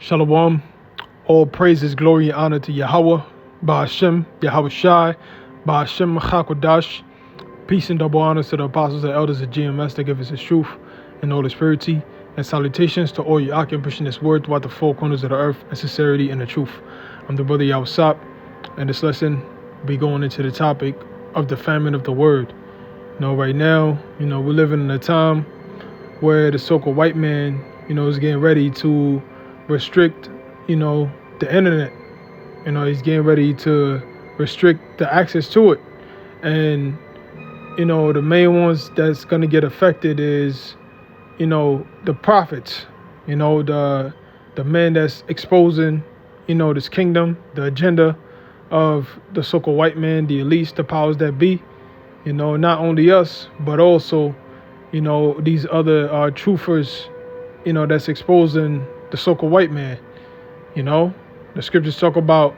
Shalom. All praises, glory, and honor to Yahweh, Ba'ashem, Yahweh Shai, Ba'ashem Machakodash. Peace and double honors to the apostles and elders of GMS that give us his truth and all his purity. And salutations to all you Akim pushing this word throughout the four corners of the earth in sincerity and the truth. I'm the brother Yahweh Sap, and this lesson be going into the topic of the famine of the word. Right now, we're living in a time where the so-called white man, is getting ready to restrict, the internet. He's getting ready to restrict the access to it. And, the main ones that's going to get affected is, the prophets, the men that's exposing, this kingdom, the agenda of the so-called white man, the elites, the powers that be, not only us, but also, these other truthers, that's exposing the so-called white man. The scriptures talk about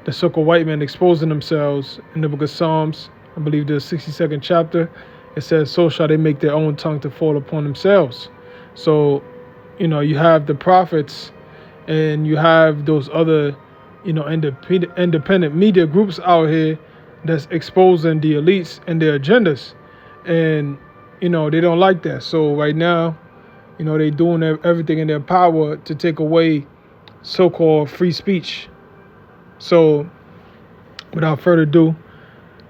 the so-called white man exposing themselves in the book of Psalms. I believe the 62nd chapter. It says, so shall they make their own tongue to fall upon themselves. So, you have the prophets and you have those other, independent media groups out here that's exposing the elites and their agendas. And, they don't like that. So right now, they doing everything in their power to take away so-called free speech. So without further ado,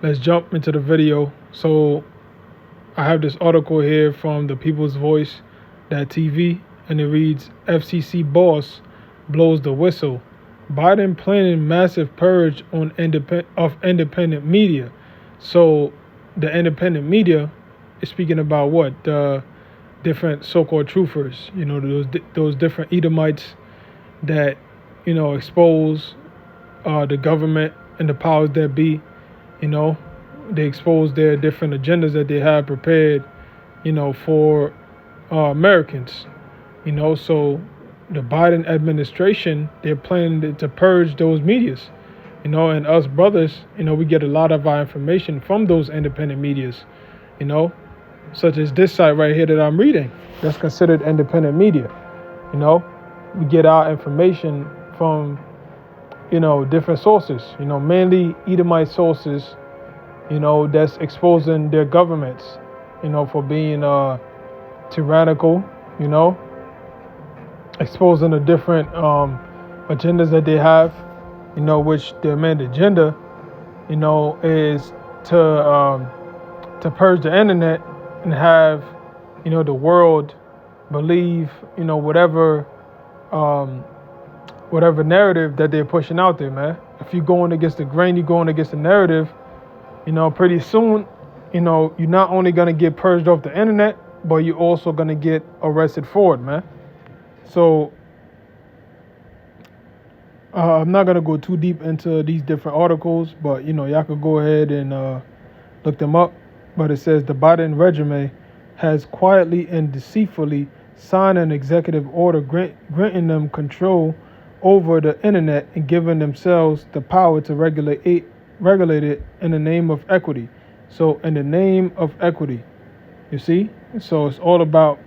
let's jump into the video. So I have this article here from the People's Voice.tv, and it reads, FCC boss blows the whistle. Biden planning massive purge on independent media. So the independent media is speaking about what? The different so-called truthers, those different Edomites that, expose the government and the powers that be. They expose their different agendas that they have prepared, for Americans. So the Biden administration, they're planning to purge those medias, and us brothers, we get a lot of our information from those independent medias, such as this site right here that I'm reading. That's considered independent media. We get our information from, different sources, mainly Edomite sources, that's exposing their governments, for being tyrannical, exposing the different agendas that they have, which their main agenda, is to purge the internet and have, the world believe, whatever narrative that they're pushing out there, man. If you're going against the grain, you're going against the narrative, pretty soon, you're not only going to get purged off the internet, but you're also going to get arrested for it, man. So I'm not going to go too deep into these different articles, but, y'all could go ahead and look them up. But it says the Biden regime has quietly and deceitfully signed an executive order granting them control over the internet and giving themselves the power to regulate it in the name of equity. So in the name of equity, you see? So it's all about,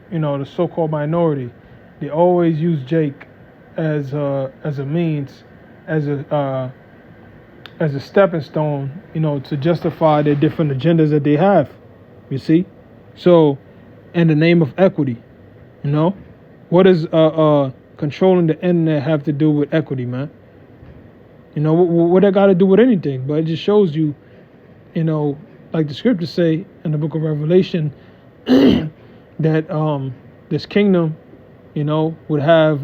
the so-called minority. They always use Jake as a means, as a stepping stone, to justify their different agendas that they have, you see? So, in the name of equity, what does controlling the internet have to do with equity, man? What that got to do with anything? But it just shows you, like the scriptures say in the book of Revelation, that this kingdom, would have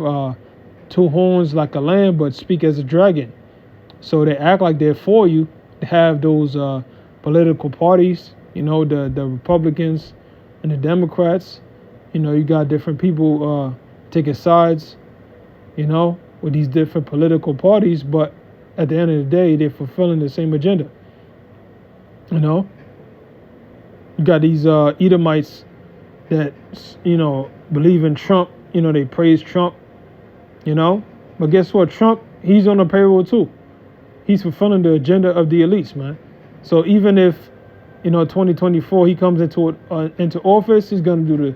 two horns like a lamb, but speak as a dragon. So they act like they're for you. They have those political parties, the Republicans and the Democrats. You got different people taking sides, with these different political parties. But at the end of the day, they're fulfilling the same agenda. You got these Edomites that, believe in Trump. They praise Trump, But guess what? Trump, he's on the payroll too. He's fulfilling the agenda of the elites, man. So even if, 2024, he comes into office, he's going to do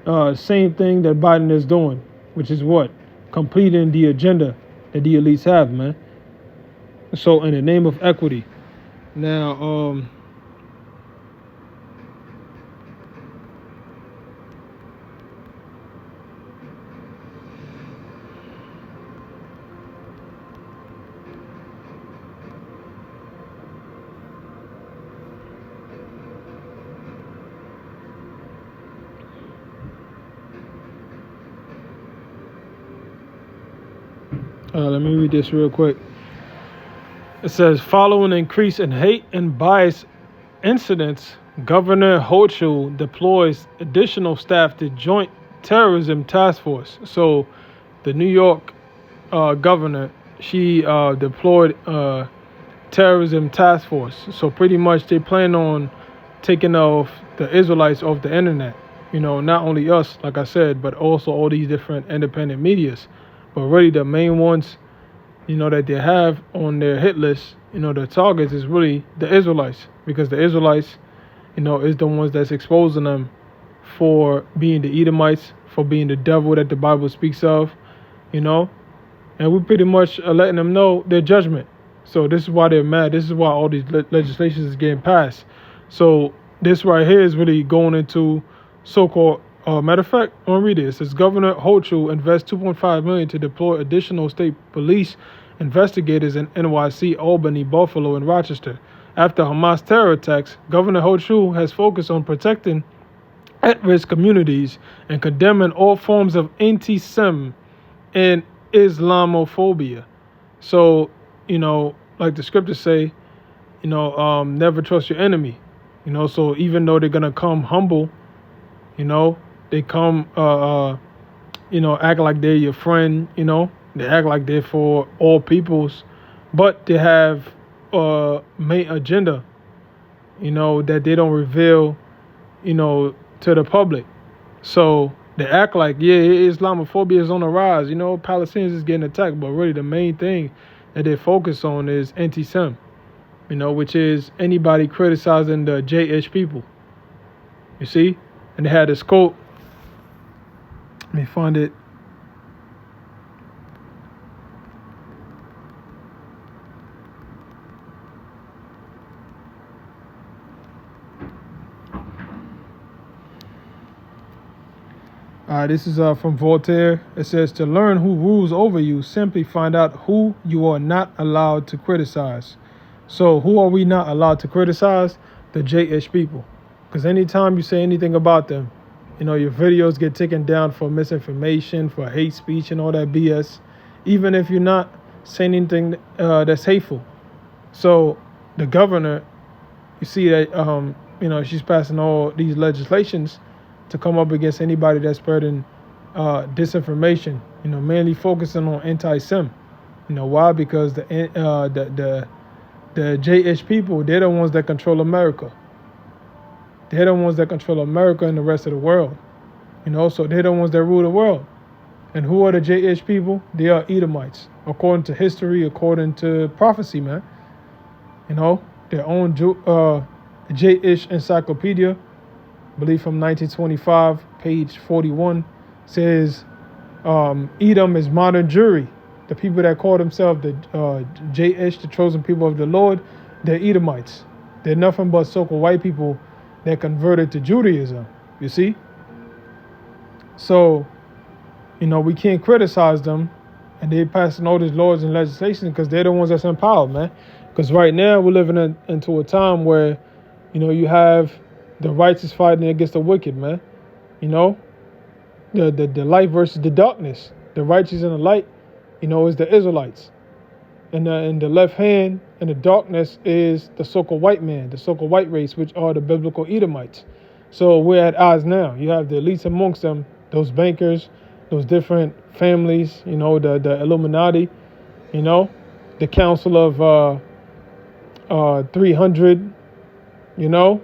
the same thing that Biden is doing, which is what? completing the agenda that the elites have, man. So in the name of equity. Now, let me read this real quick. It says, following increase in hate and bias incidents, Governor Hochul deploys additional staff to Joint Terrorism Task Force. So the New York governor, she deployed terrorism task force. So pretty much they plan on taking off the Israelites off the internet. Not only us, like I said, but also all these different independent medias. But really the main ones, that they have on their hit list, their targets is really the Israelites, because the Israelites, is the ones that's exposing them for being the Edomites, for being the devil that the Bible speaks of, and we pretty much are letting them know their judgment. So this is why they're mad. This is why all these legislations is getting passed. So this right here is really going into so-called, matter of fact, I'm gonna read it. It says Governor Hochul invests $2.5 million to deploy additional state police investigators in NYC, Albany, Buffalo, and Rochester. After Hamas terror attacks, Governor Hochul has focused on protecting at-risk communities and condemning all forms of anti-Sem and Islamophobia. So, like the scriptures say, never trust your enemy. So even though they're gonna come humble, they come, act like they're your friend, they act like they're for all peoples, but they have a main agenda, that they don't reveal, to the public. So they act like, Islamophobia is on the rise, Palestinians is getting attacked, but really the main thing that they focus on is anti-Sem, which is anybody criticizing the JH people. You see? And they had this quote. Let me find it. This is from Voltaire. It says, to learn who rules over you, simply find out who you are not allowed to criticize. So who are we not allowed to criticize? The JH people. Because anytime you say anything about them, your videos get taken down for misinformation, for hate speech and all that BS, even if you're not saying anything that's hateful. So the governor, you see that, she's passing all these legislations to come up against anybody that's spreading disinformation, mainly focusing on anti-Sem. Why? Because the JH people, they're the ones that control America. They're the ones that control America and the rest of the world. So they're the ones that rule the world. And who are the JH people? They are Edomites, according to history, according to prophecy, man. Their own JH encyclopedia, I believe from 1925, page 41, says Edom is modern Jewry. The people that call themselves the JH, the chosen people of the Lord, they're Edomites. They're nothing but so-called white people that converted to Judaism, you see? So, we can't criticize them, and they're passing all these laws and legislation because they're the ones that's in power, man. Because right now we're living into a time where, you have the righteous fighting against the wicked, man. The light versus the darkness. The righteous and the light, is the Israelites. And in the left hand, and the darkness is the so-called white man, the so-called white race, which are the biblical Edomites. So we're at odds now. You have the elites amongst them, those bankers, those different families, the Illuminati, the Council of 300, the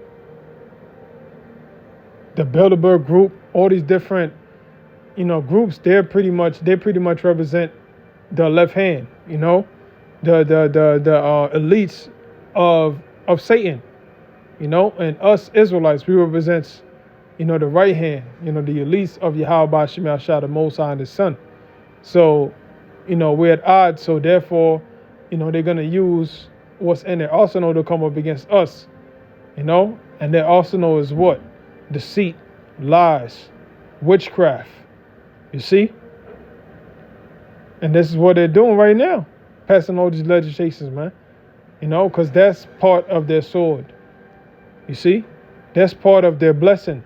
Bilderberg group, all these different, groups. They pretty much represent the left hand, the elites of Satan, and us Israelites, we represent, the right hand, the elites of Yahweh Shema Shah, the Most High and His Son. So, we're at odds. So therefore, they're gonna use what's in their arsenal to come up against us. And their arsenal is what? Deceit, lies, witchcraft. You see? And this is what they're doing right now, passing all these legislations, man. Because that's part of their sword. You see? That's part of their blessing,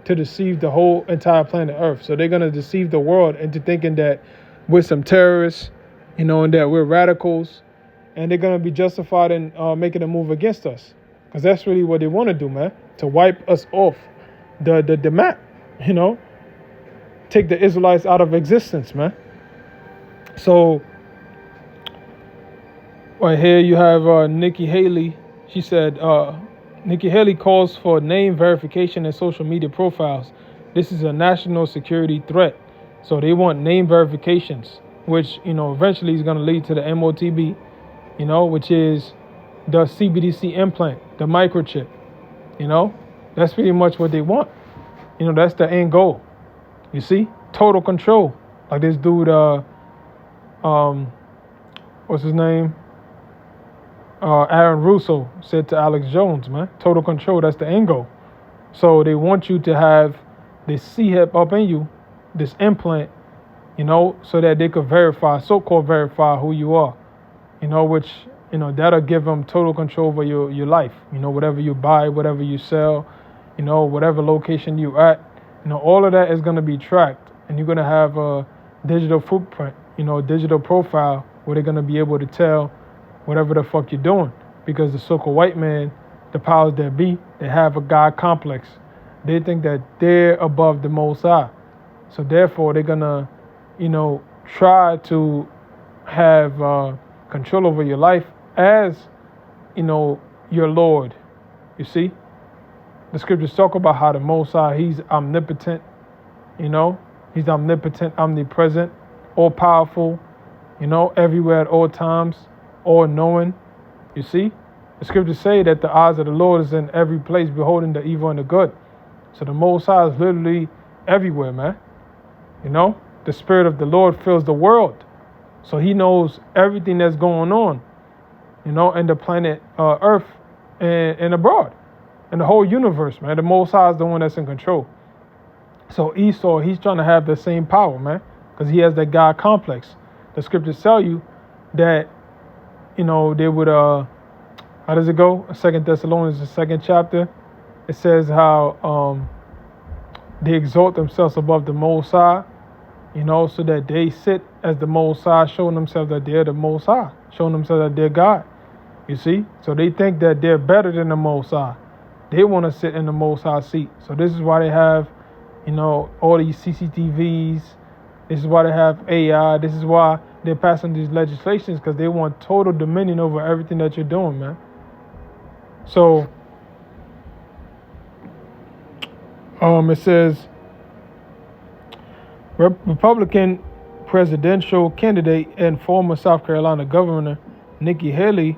to deceive the whole entire planet Earth. So they're going to deceive the world into thinking that we're some terrorists, and that we're radicals. And they're going to be justified in making a move against us. Because that's really what they want to do, man. To wipe us off the map, Take the Israelites out of existence, man. So right here you have Nikki Haley. She said, Nikki Haley calls for name verification in social media profiles. This is a national security threat. So they want name verifications, which, eventually is going to lead to the MOTB, which is the CBDC implant, the microchip. That's pretty much what they want. That's the end goal. You see? Total control. Like this dude, what's his name? Aaron Russo said to Alex Jones, man. Total control, that's the end goal. So they want you to have this C-hip up in you, this implant, so that they could so-called verify who you are, which, that'll give them total control over your life. Whatever you buy, whatever you sell, whatever location you at, all of that is going to be tracked. And you're going to have a digital footprint, digital profile where they're going to be able to tell whatever the fuck you're doing. Because the so-called white man, the powers that be, they have a God complex. They think that they're above the Most High. So therefore, they're going to, try to have control over your life as, your Lord. You see? The scriptures talk about how the Most High, he's omnipotent, he's omnipotent, omnipresent, all powerful, everywhere at all times, all knowing. You see? The scriptures say that the eyes of the Lord is in every place, beholding the evil and the good. So the Most High is literally everywhere, man. The Spirit of the Lord fills the world. So he knows everything that's going on, in the planet Earth and abroad. And the whole universe, man. The Most High is the one that's in control. So Esau, he's trying to have the same power, man, because he has that God complex. The scriptures tell you that, they would, how does it go? 2 Thessalonians, the 2nd chapter. It says how they exalt themselves above the Most High, so that they sit as the Most High, showing themselves that they're the Most High, showing themselves that they're God. You see? So they think that they're better than the Most High. They want to sit in the Most High seat. So this is why they have, all these CCTVs. This is why they have AI. This is why they're passing these legislations, because they want total dominion over everything that you're doing, man. So, it says, Republican presidential candidate and former South Carolina governor Nikki Haley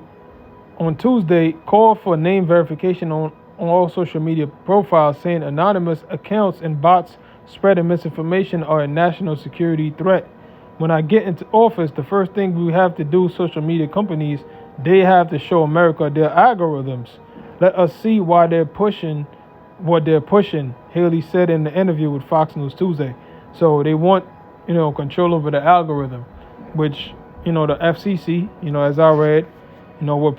on Tuesday called for name verification on all social media profiles, saying anonymous accounts and bots spreading misinformation are a national security threat. When I get into office, the first thing we have to do, social media companies, they have to show America their algorithms. Let us see why they're pushing what they're pushing, Haley said in the interview with Fox News Tuesday. So they want, control over the algorithm, which, the FCC, as I read, what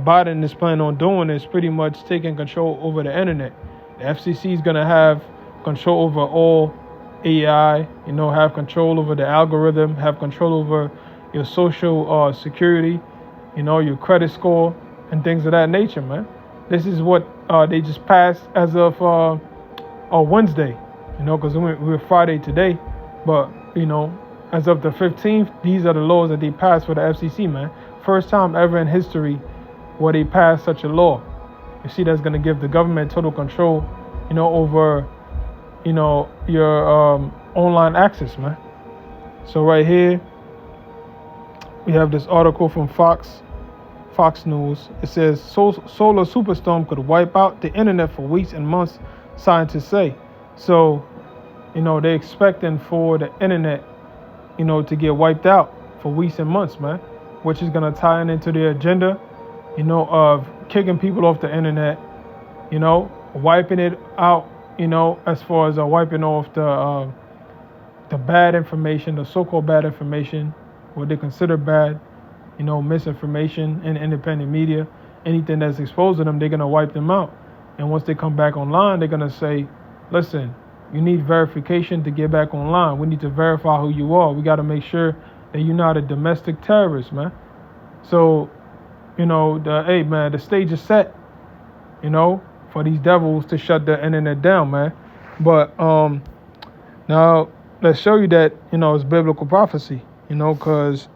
Biden is planning on doing is pretty much taking control over the internet. The FCC is going to have control over all AI, have control over the algorithm, have control over your social security, your credit score and things of that nature, man. This is what they just passed as of Wednesday, because we're Friday today. But, as of the 15th, these are the laws that they passed for the FCC, man. First time ever in history where they passed such a law. You see, that's going to give the government total control, over, your online access, man. So right here, we have this article from Fox News. It says, solar superstorm could wipe out the internet for weeks and months, scientists say. So, they're expecting for the internet, to get wiped out for weeks and months, man, which is going to tie into their agenda, of kicking people off the internet, wiping it out, as far as wiping off the bad information, the so-called bad information, what they consider bad, misinformation and independent media, anything that's exposed to them, they're going to wipe them out. And once they come back online, they're going to say, listen, you need verification to get back online. We need to verify who you are. We got to make sure that you're not a domestic terrorist, man. So, the stage is set, for these devils to shut the internet down, man. But now let's show you that, it's biblical prophecy, because,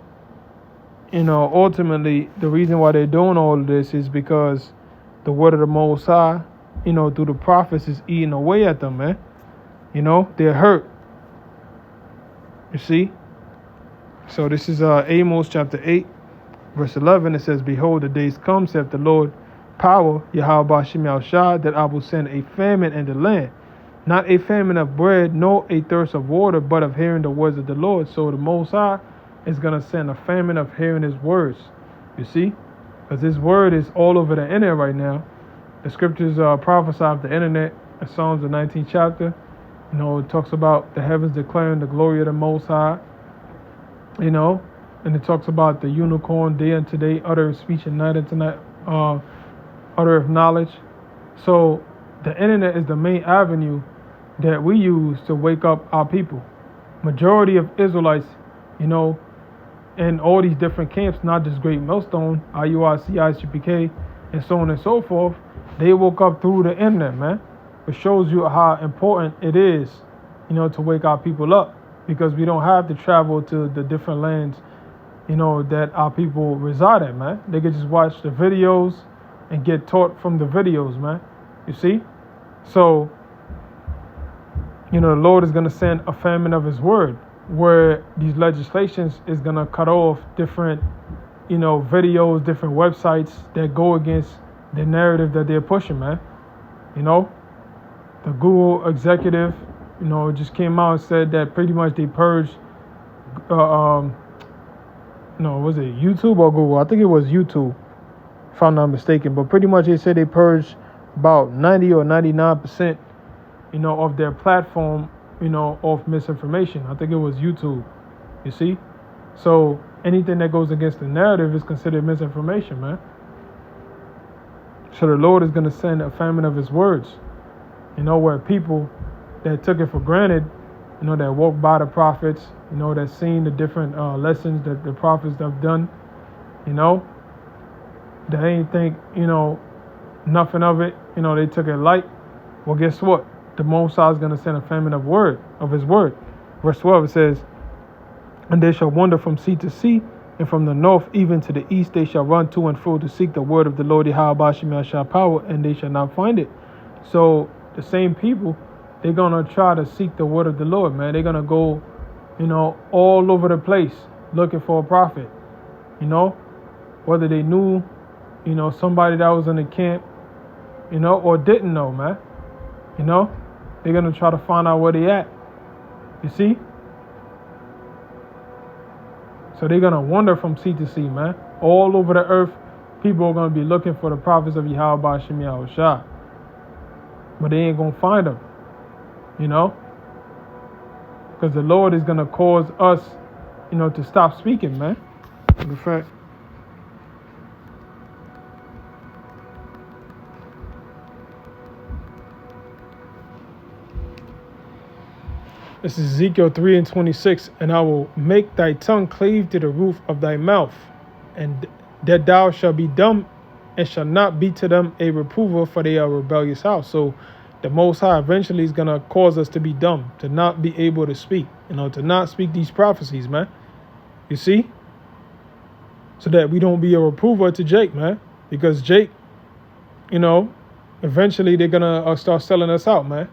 ultimately the reason why they're doing all of this is because the word of the Most High, through the prophets is eating away at them, man. They're hurt. You see? So this is Amos chapter 8, verse 11. It says, behold, the days come, saith the Lord, power, Yahweh Bashim Yahushua, that I will send a famine in the land. Not a famine of bread, nor a thirst of water, but of hearing the words of the Lord. So the Most High is going to send a famine of hearing his words. You see? Because his word is all over the internet right now. The scriptures prophesy of the internet in Psalms, the 19th chapter. It talks about the heavens declaring the glory of the Most High. And it talks about the unicorn day unto day, utter of speech and night unto night, utter of knowledge. So the internet is the main avenue that we use to wake up our people. Majority of Israelites, in all these different camps, not just Great Millstone, IUIC, ICPK, and so on and so forth, they woke up through the internet, man. It shows you how important it is, to wake our people up, because we don't have to travel to the different lands, that our people reside at, man. They could just watch the videos and get taught from the videos, man. You see? So, the Lord is going to send a famine of his word, where these legislations is going to cut off different, videos, different websites that go against the narrative that they're pushing, man. The Google executive, just came out and said that pretty much they purged, was it YouTube or Google? I think it was YouTube, if I'm not mistaken. But pretty much they said they purged about 90 or 99%, of their platform, of misinformation. I think it was YouTube, you see? So anything that goes against the narrative is considered misinformation, man. So the Lord is going to send a famine of his words, where people that took it for granted, that walked by the prophets, that seen the different lessons that the prophets have done, they ain't think, nothing of it, they took it light. Well, guess what? The Most High is going to send a famine of his word. Verse 12, it says, and they shall wander from sea to sea, and from the north even to the east they shall run to and fro to seek the word of the Lord Yahweh Bashim Yahushua power, and they shall not find it. So the same people, they're going to try to seek the word of the Lord, man. They're going to go, all over the place looking for a prophet, whether they knew, somebody that was in the camp, or didn't know, man. They're going to try to find out where they at. You see? So they're going to wander from sea to sea, man. All over the earth, people are going to be looking for the prophets of Yahweh Bashim Yahushua. But they ain't going to find them, because the Lord is going to cause us, to stop speaking, man. In fact, this is Ezekiel 3:26, and I will make thy tongue cleave to the roof of thy mouth, and that thou shalt be dumb, and shall not be to them a reprover, for they are a rebellious house. So the Most High eventually is going to cause us to be dumb, to not be able to speak, to not speak these prophecies, man. You see? So that we don't be a reprover to Jake, man. Because Jake, eventually they're going to start selling us out, man.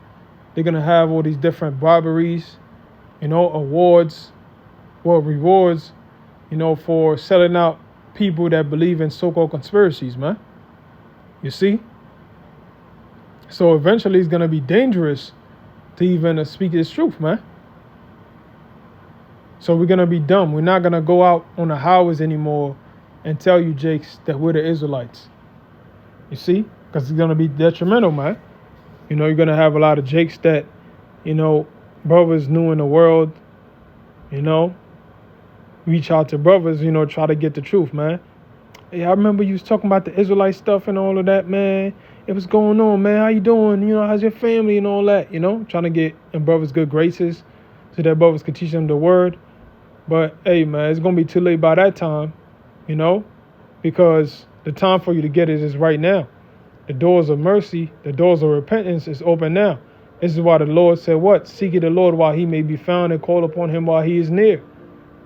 They're going to have all these different briberies, awards, rewards, for selling out people that believe in so-called conspiracies, man. You see? So eventually it's going to be dangerous to even speak his truth, man. So we're gonna be dumb. We're not gonna go out on the highways anymore and tell you, Jakes, that we're the Israelites. You see? Because it's gonna be detrimental, man. You know, you're gonna have a lot of Jakes that, you know, brothers new in the world, you know, reach out to brothers, you know, try to get the truth, man. Hey, I remember you was talking about the Israelite stuff and all of that, man. It was going on, man. How you doing? You know, how's your family and all that? You know, trying to get in brothers' good graces so that brothers can teach them the word. But hey, man, it's gonna be too late by that time, you know, because the time for you to get it is right now. The doors of mercy, the doors of repentance is open now. This is why the Lord said, what? Seek ye the Lord while he may be found, and call upon him while he is near.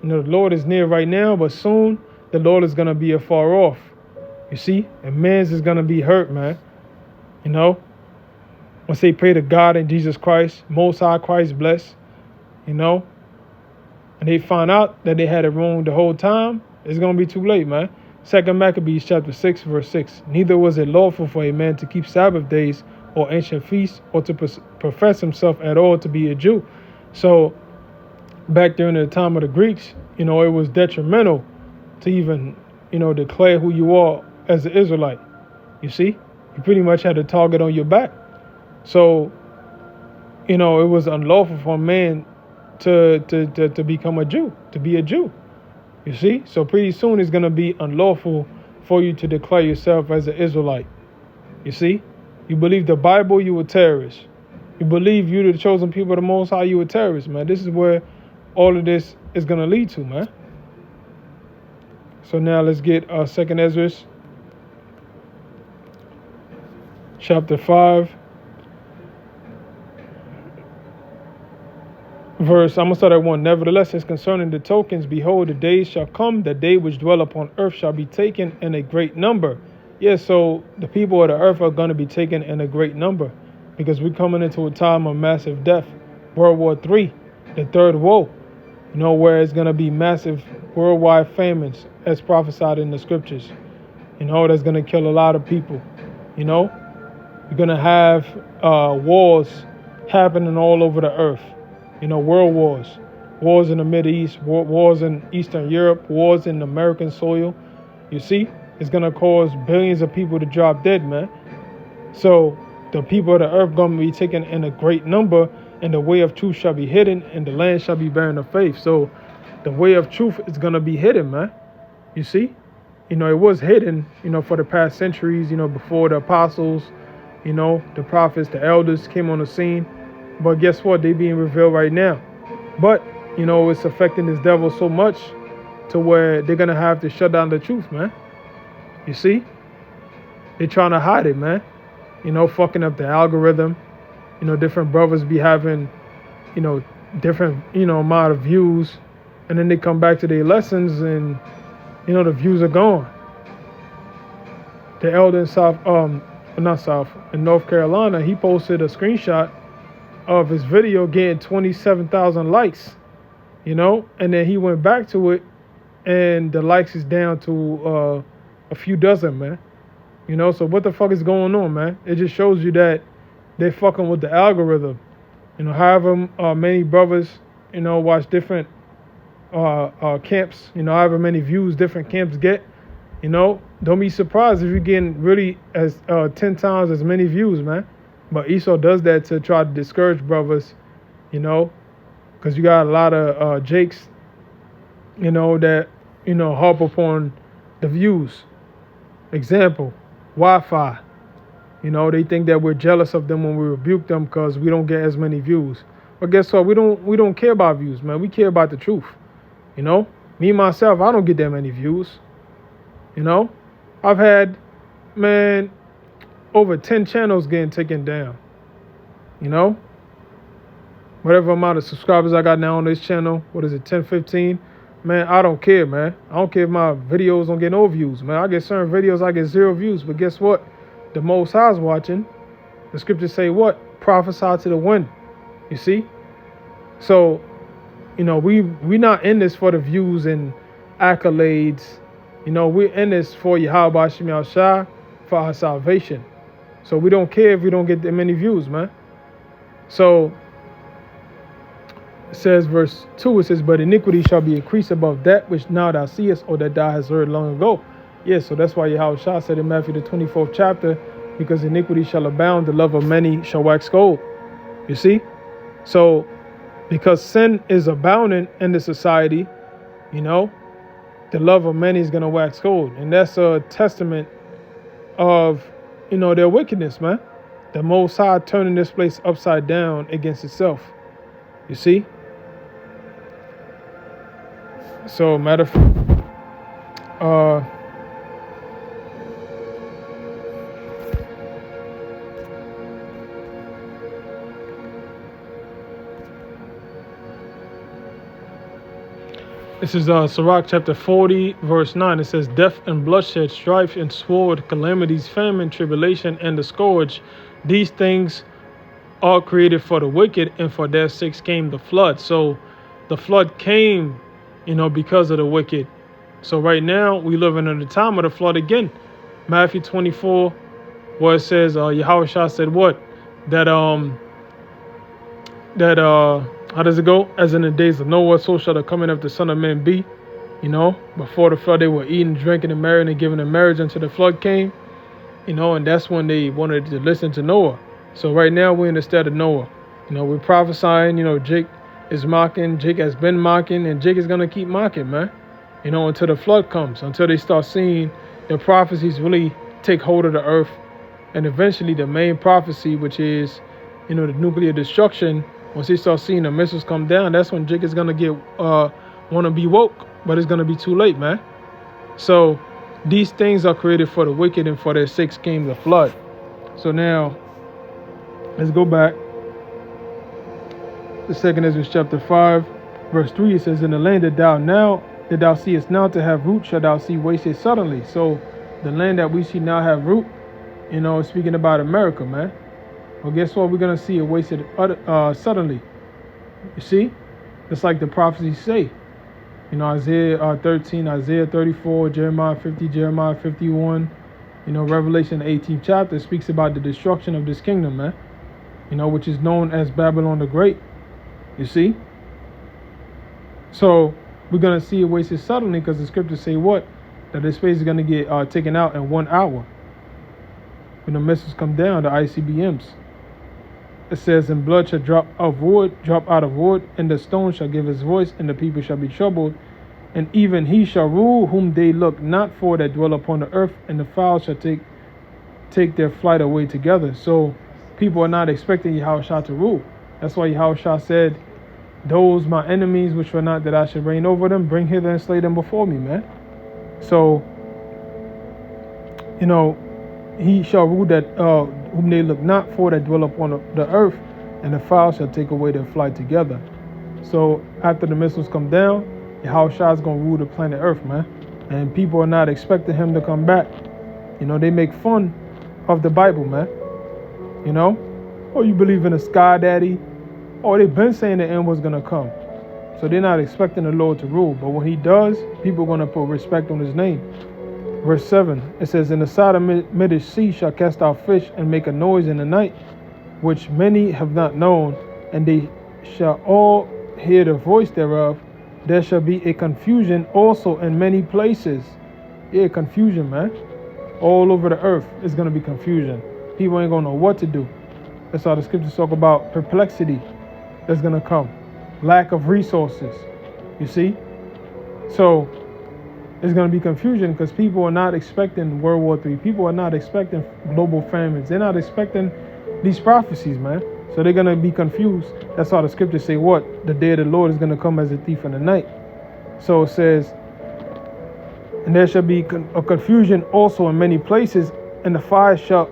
You know, the Lord is near right now, but soon the Lord is going to be afar off. You see? And man's is going to be hurt, man. You know? Once they pray to God and Jesus Christ, Most High Christ bless, you know? And they find out that they had it wrong the whole time, it's going to be too late, man. 2 Maccabees chapter 6, verse 6. Neither was it lawful for a man to keep Sabbath days or ancient feasts or to profess himself at all to be a Jew. So back during the time of the Greeks, you know, it was detrimental to even, you know, declare who you are as an Israelite. You see? You pretty much had a target on your back. So, you know, it was unlawful for a man to become a Jew, to be a Jew. You see? So pretty soon it's going to be unlawful for you to declare yourself as an Israelite. You see? You believe the Bible, you a terrorist. You believe you the chosen people of the Most High, you a terrorist, man. This is where all of this is going to lead to, man. So now let's get 2nd Ezra, chapter 5. I'm going to start at 1. Nevertheless, as concerning the tokens, behold, the days shall come, that they which dwell upon earth shall be taken in a great number. Yes, so the people of the earth are going to be taken in a great number because we're coming into a time of massive death. World War III, the third woe, you know, where it's going to be massive worldwide famines as prophesied in the scriptures. You know, that's going to kill a lot of people. You know, you're going to have wars happening all over the earth. You know, world wars, wars in the Middle East, wars in Eastern Europe, wars in American soil. You see, it's going to cause billions of people to drop dead, man. So the people of the earth going to be taken in a great number, and the way of truth shall be hidden, and the land shall be barren of faith. So the way of truth is going to be hidden, man. You see, you know, it was hidden, you know, for the past centuries, you know, before the apostles, you know, the prophets, the elders came on the scene. But guess what? They being revealed right now. But, you know, it's affecting this devil so much to where they're going to have to shut down the truth, man. You see? They're trying to hide it, man. You know, fucking up the algorithm. You know, different brothers be having, you know, different, you know, amount of views. And then they come back to their lessons and, you know, the views are gone. The elder in North Carolina, he posted a screenshot of his video getting 27,000 likes, you know, and then he went back to it and the likes is down to a few dozen, man. You know, so what the fuck is going on, man? It just shows you that they're fucking with the algorithm. You know, however many brothers, you know, watch different camps, you know, however many views different camps get, you know, don't be surprised if you're getting really as 10 times as many views, man. But Esau does that to try to discourage brothers, you know, because you got a lot of Jakes, you know, that, you know, harp upon the views. Example, Wi-Fi. You know, they think that we're jealous of them when we rebuke them because we don't get as many views. But guess what? We don't care about views, man. We care about the truth. You know, me myself, I don't get that many views. You know, I've had, man, over 10 channels getting taken down. You know, whatever amount of subscribers I got now on this channel, what is it, 10, 15? Man, I don't care, man. I don't care if my videos don't get no views, man. I get certain videos, I get 0 views. But guess what? The Most High's watching. The scriptures say what? Prophesy to the wind. You see? So, you know, we not in this for the views and accolades. You know, we're in this for Yahweh Shem Yahushua, for our salvation. So we don't care if we don't get that many views, man. So says, verse 2, it says, but iniquity shall be increased above that which now thou seest, or that thou hast heard long ago. Yeah, so that's why Yahweh Shah said in Matthew the 24th chapter, because iniquity shall abound, the love of many shall wax cold. You see? So, because sin is abounding in the society, you know, the love of many is going to wax cold. And that's a testament of, you know, their wickedness, man. The Most High turning this place upside down against itself. You see? So, matter of fact, this is Sirach chapter 40, verse 9. It says, death and bloodshed, strife and sword, calamities, famine, tribulation, and the scourge. These things are created for the wicked, and for their sakes came the flood. So the flood came, you know, because of the wicked. So right now, we living in the time of the flood again. Matthew 24, where it says, Yahweh Shah said what? That, how does it go? As in the days of Noah, so shall the coming of the Son of Man be. You know, before the flood, they were eating, drinking, and marrying, and giving in marriage until the flood came. You know, and that's when they wanted to listen to Noah. So right now, we're in the stead of Noah. You know, we're prophesying, you know, Jake is mocking, Jake has been mocking, and Jake is going to keep mocking, man. You know, until the flood comes, until they start seeing the prophecies really take hold of the earth. And eventually the main prophecy, which is, you know, the nuclear destruction, once they start seeing the missiles come down, that's when Jake is going to get, want to be woke, but it's going to be too late, man. So these things are created for the wicked, and for their sakes came the flood. So now, let's go back. The second Ezra chapter 5, verse 3, it says, in the land that thou seest now to have root, shall thou see wasted suddenly. So the land that we see now have root, you know, speaking about America, man. Well, guess what? We're going to see it wasted suddenly. You see? It's like the prophecies say. You know, Isaiah 13, Isaiah 34, Jeremiah 50, Jeremiah 51. You know, Revelation 18th chapter speaks about the destruction of this kingdom, man. You know, which is known as Babylon the Great. You see? So we're going to see it wasted suddenly, because the scriptures say what? That this space is going to get taken out in 1 hour. When the missiles come down, the ICBMs. It says, and blood shall drop out of wood, and the stone shall give his voice, and the people shall be troubled. And even he shall rule whom they look not for that dwell upon the earth, and the fowls shall take their flight away together. So people are not expecting Yahweh Shah to rule. That's why Yahweh Shah said, those my enemies which were not that I should reign over them, bring hither and slay them before me, man. So, you know, he shall rule that whom they look not for that dwell upon the earth, and the fowls shall take away their flight together. So after the missiles come down, Yahweh Shah is going to rule the planet earth, man. And people are not expecting him to come back. You know, they make fun of the Bible, man. You know, oh, you believe in a sky daddy? Oh, they've been saying the end was going to come. So they're not expecting the Lord to rule. But when he does, people are going to put respect on his name. Verse 7, it says, in the side of Midish sea shall cast out fish, and make a noise in the night, which many have not known, and they shall all hear the voice thereof. There shall be a confusion also in many places. Yeah, confusion, man. All over the earth is going to be confusion. People ain't going to know what to do. That's how the scriptures talk about perplexity that's going to come. Lack of resources. You see? So there's going to be confusion, because people are not expecting World War III. People are not expecting global famines. They're not expecting these prophecies, man. So they're going to be confused. That's how the scriptures say what? The day of the Lord is going to come as a thief in the night. So it says, and there shall be a confusion also in many places, and the fire shall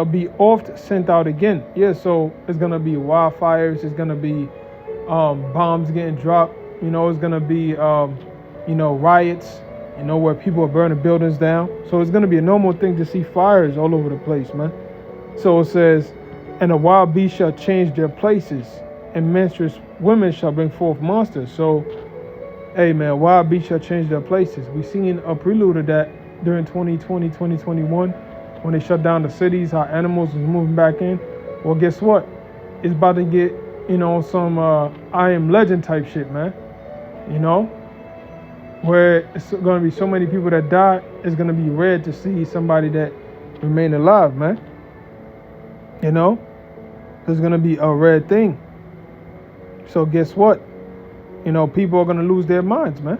be oft sent out again. Yeah, so it's going to be wildfires. It's going to be bombs getting dropped. You know, it's going to be, you know, riots, you know, where people are burning buildings down. So it's going to be a normal thing to see fires all over the place, man. So it says, and the wild beasts shall change their places, and menstruous women shall bring forth monsters. So, hey, man, wild beasts shall change their places. We seen a prelude of that during 2020, 2021, when they shut down the cities, how animals was moving back in. Well, guess what? It's about to get some I Am Legend type shit, man. Where it's going to be so many people that die, it's going to be rare to see somebody that remain alive, man. It's going to be a rare thing. So guess what? People are going to lose their minds, man.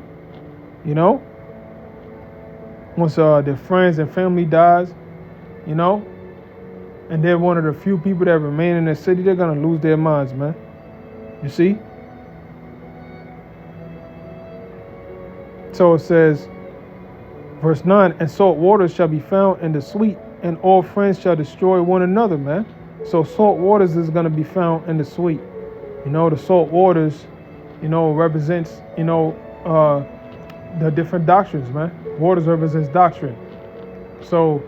Once their friends and family dies, and they're one of the few people that remain in the city, they're going to lose their minds, man. You see? So it says, verse 9, and salt waters shall be found in the sweet, and all friends shall destroy one another, man. So salt waters is going to be found in the sweet. The salt waters, represents, the different doctrines, man. Waters represents doctrine. So,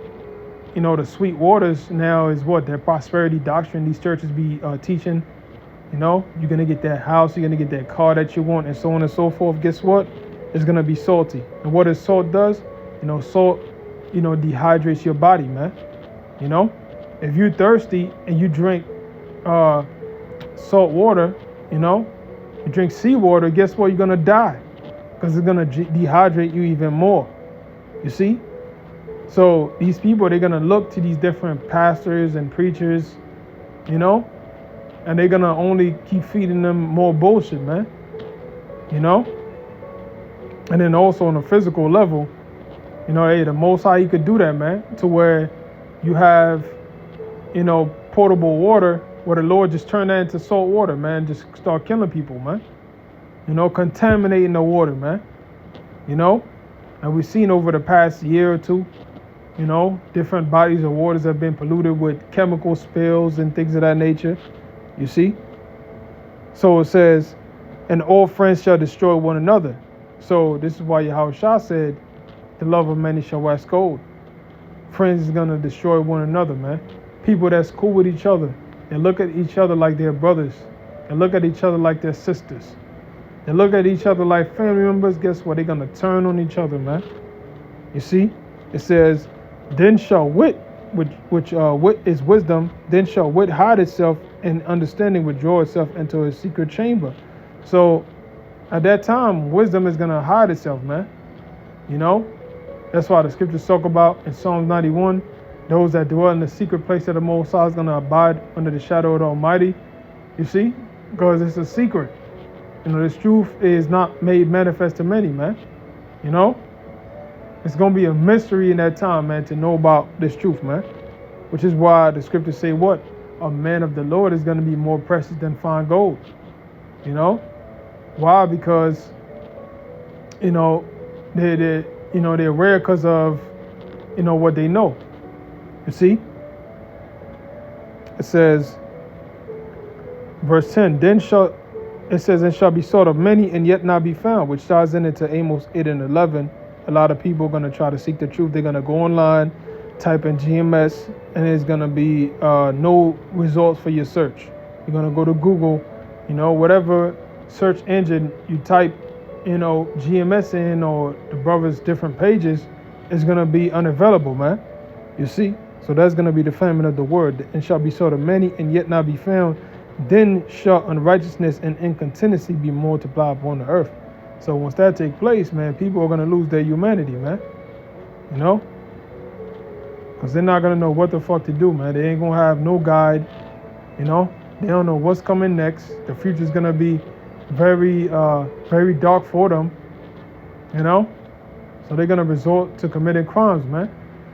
the sweet waters now is what? Their prosperity doctrine. These churches be teaching, you're going to get that house, you're going to get that car that you want, and so on and so forth. Guess what? It's going to be salty. And what does salt does? Salt, dehydrates your body, man. If you're thirsty and you drink salt water, you drink seawater, guess what? You're going to die because it's going to dehydrate you even more. You see? So these people, they're going to look to these different pastors and preachers, and they're going to only keep feeding them more bullshit, man. And then also on a physical level, hey, the Most High, He could do that, man, to where you have, potable water where the Lord just turned that into salt water, man, just start killing people, man. Contaminating the water, man. And we've seen over the past year or two, different bodies of waters have been polluted with chemical spills and things of that nature. You see? So it says, and all friends shall destroy one another. So this is why Yahushua said, the love of many shall wax cold. Friends is going to destroy one another, man. People that's cool with each other. They look at each other like they're brothers. They look at each other like they're sisters. They look at each other like family members. Guess what? They're going to turn on each other, man. You see? It says, then shall wit, which wit is wisdom, then shall wit hide itself, and understanding withdraw itself into a secret chamber. So at that time, wisdom is going to hide itself, man. That's why the scriptures talk about in Psalms 91, those that dwell in the secret place of the Most High is going to abide under the shadow of the Almighty. You see? Because it's a secret. This truth is not made manifest to many, man. It's going to be a mystery in that time, man, to know about this truth, man. Which is why the scriptures say what? A man of the Lord is going to be more precious than fine gold. Why? Because, they're rare because of, what they know. You see? It says, verse 10, it says, and shall be sought of many and yet not be found, which ties into Amos 8 and 11. A lot of people are going to try to seek the truth. They're going to go online, type in GMS, and there's going to be no results for your search. You're going to go to Google, whatever search engine you type, GMS in, or the brother's different pages, is going to be unavailable, man. You see? So that's going to be the famine of the word. And shall be sought of many and yet not be found. Then shall unrighteousness and incontinency be multiplied upon the earth. So once that takes place, man, people are going to lose their humanity, man. Because they're not going to know what the fuck to do, man. They ain't going to have no guide. They don't know what's coming next. The future's going to be very, very dark for them. So they're going to resort to committing crimes, man,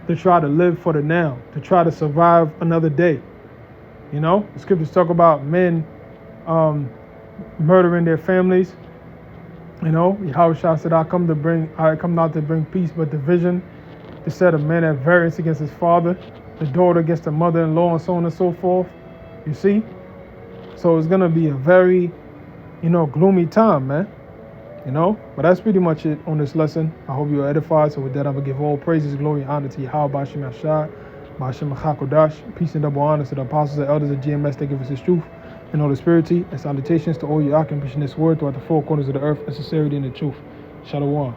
to try to live for the now, to try to survive another day. The scriptures talk about men murdering their families. Yahushua said, I come not to bring peace but division. It said a man at variance against his father, the daughter against the mother-in-law, and so on and so forth. You see? So it's going to be a very, gloomy time, man. But that's pretty much it on this lesson. I hope you are edified. So with that, I'm going to give all praises, glory, and honor to Yahweh, Ba'ashem Yashai, Ba'ashem Machakodash. Peace and double honor to the apostles and elders of GMS that give us His truth and all the spirituality. And salutations to all you preaching this word throughout the four corners of the earth in sincerity and the truth. Shalom.